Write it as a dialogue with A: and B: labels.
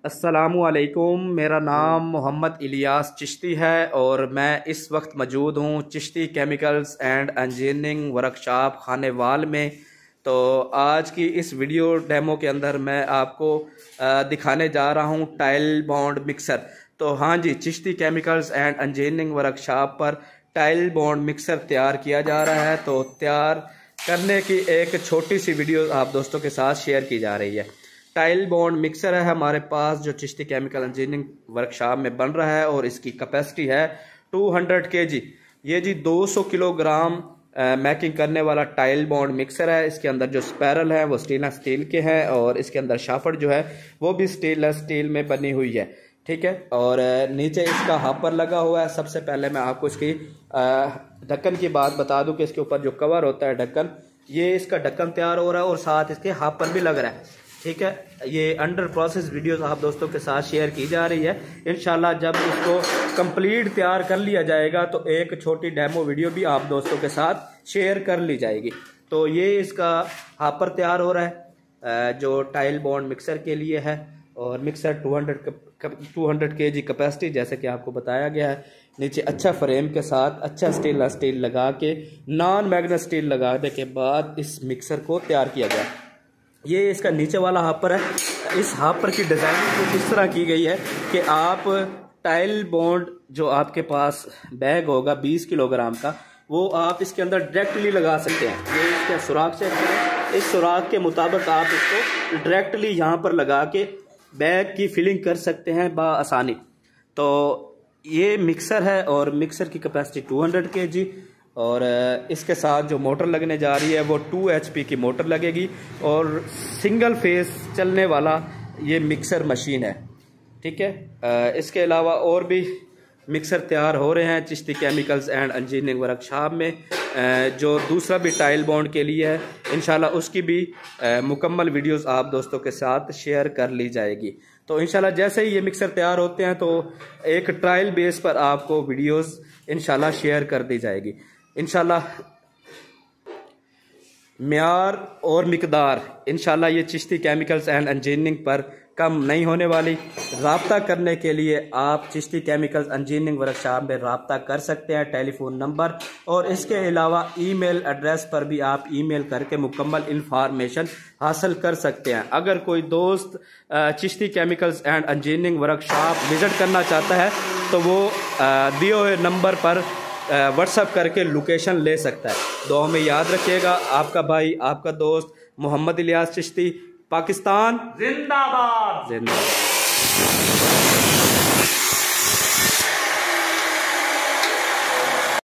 A: अस्सलामुअलैकुम। मेरा नाम मोहम्मद इलियास चिश्ती है और मैं इस वक्त मौजूद हूँ Chishti chemicals and engineering workshop Khanewal में। तो आज की इस वीडियो डेमो के अंदर मैं आपको दिखाने जा रहा हूँ टाइल बॉन्ड मिक्सर। तो हाँ जी, Chishti chemicals and engineering workshop पर टाइल बॉन्ड मिक्सर तैयार किया जा रहा है। तो तैयार करने की एक छोटी सी वीडियो आप दोस्तों के साथ शेयर की जा रही है। टाइल बॉन्ड मिक्सर है हमारे पास जो चिश्ती केमिकल इंजीनियरिंग वर्कशॉप में बन रहा है और इसकी कैपेसिटी है 200 kg। ये जी 200 किलोग्राम मैकिंग करने वाला टाइल बॉन्ड मिक्सर है। इसके अंदर जो स्पैरल है वो स्टेनलेस स्टील के हैं और इसके अंदर शाफट जो है वो भी स्टेनलेस स्टील में बनी हुई है, ठीक है। और नीचे इसका हापर लगा हुआ है। सबसे पहले मैं आपको इसकी ढक्कन की बात बता दूं कि इसके ऊपर जो कवर होता है ढक्कन, ये इसका ढक्कन तैयार हो रहा है और साथ इसके हापर भी लग रहा है, ठीक है। ये अंडर प्रोसेस वीडियोस आप दोस्तों के साथ शेयर की जा रही है। इंशाल्लाह जब इसको कंप्लीट तैयार कर लिया जाएगा तो एक छोटी डेमो वीडियो भी आप दोस्तों के साथ शेयर कर ली जाएगी। तो ये इसका हापर तैयार हो रहा है जो टाइल बॉन्ड मिक्सर के लिए है और मिक्सर 200 kg कैपेसिटी जैसे कि आपको बताया गया है। नीचे अच्छा फ्रेम के साथ अच्छा स्टेनलेस स्टील लगा के नॉन मैग्नेट स्टील लगाने के बाद इस मिक्सर को तैयार किया गया। ये इसका नीचे वाला हापर है। इस हापर की डिज़ाइनिंग कुछ इस तरह की गई है कि आप टाइल बॉन्ड जो आपके पास बैग होगा 20 किलोग्राम का, वो आप इसके अंदर डायरेक्टली लगा सकते हैं। ये इसका सुराख चेक करें, इस सुराख के मुताबिक आप इसको डायरेक्टली यहाँ पर लगा के बैग की फिलिंग कर सकते हैं बआसानी। तो ये मिक्सर है और मिक्सर की कैपेसिटी 200 kg और इसके साथ जो मोटर लगने जा रही है वो 2 HP की मोटर लगेगी और सिंगल फेस चलने वाला ये मिक्सर मशीन है, ठीक है। इसके अलावा और भी मिक्सर तैयार हो रहे हैं Chishti chemicals and engineering workshop में जो दूसरा भी टाइल बॉन्ड के लिए है। इंशाल्लाह उसकी भी मुकम्मल वीडियोस आप दोस्तों के साथ शेयर कर ली जाएगी। तो इंशाल्लाह जैसे ही ये मिक्सर तैयार होते हैं तो एक ट्रायल बेस पर आपको वीडियोस इंशाल्लाह शेयर कर दी जाएगी। इंशाल्लाह म्यार और मिकदार इंशाल्लाह ये चिश्ती केमिकल्स एंड इंजीनियरिंग पर कम नहीं होने वाली। राब्ता करने के लिए आप चिश्ती केमिकल्स इंजीनियरिंग वर्कशॉप में राब्ता कर सकते हैं, टेलीफोन नंबर और इसके अलावा ईमेल एड्रेस पर भी आप ईमेल करके मुकम्मल इंफॉर्मेशन हासिल कर सकते हैं। अगर कोई दोस्त Chishti chemicals and engineering workshop visit करना चाहता है तो वो दिए हुए नंबर पर व्हाट्सएप करके लोकेशन ले सकता है। दुआ में याद रखिएगा। आपका भाई, आपका दोस्त मोहम्मद इलियास चिश्ती, पाकिस्तान जिंदाबाद जिंदाबाद।